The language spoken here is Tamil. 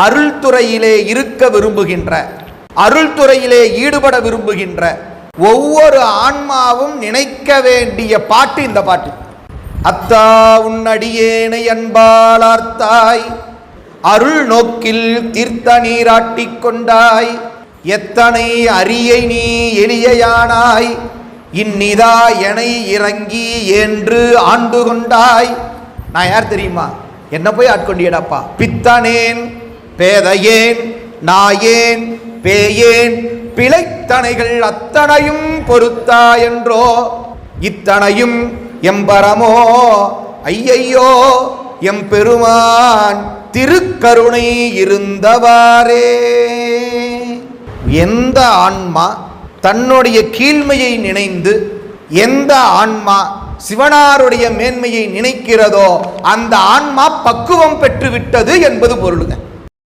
அருள் துறையிலே இருக்க விரும்புகின்ற, அருள் துறையிலே ஈடுபட விரும்புகின்ற ஒவ்வொரு ஆன்மாவும் நினைக்க வேண்டிய பாட்டு இந்த பாட்டு. அத்தா உன்னடியேனை அன்பாளார்த்தாய், அருள் நோக்கில் தீர்த்த நீராட்டிக் கொண்டாய், எத்தனை அரியை நீ எளியானாய், இந்நிதா எனை இறங்கி என்று ஆண்டு கொண்டாய். நான் யார் தெரியுமா? என்ன போய் ஆட்கொண்டியடாப்பா. பித்தனேன் பேதையேன் நாயேன் பேயேன் பிழைத்தனைகள் அத்தனையும் பொறுத்தா என்றோ, இத்தனையும் எம்பரமோ ஐயையோ எம்பெருமான் திருக்கருணை இருந்தவாறே. எந்த ஆன்மா தன்னுடைய கீழ்மையை நினைந்து, எந்த ஆன்மா சிவனாருடைய மேன்மையை நினைக்கிறதோ அந்த ஆன்மா பக்குவம் பெற்று விட்டது என்பது பொருளுங்க.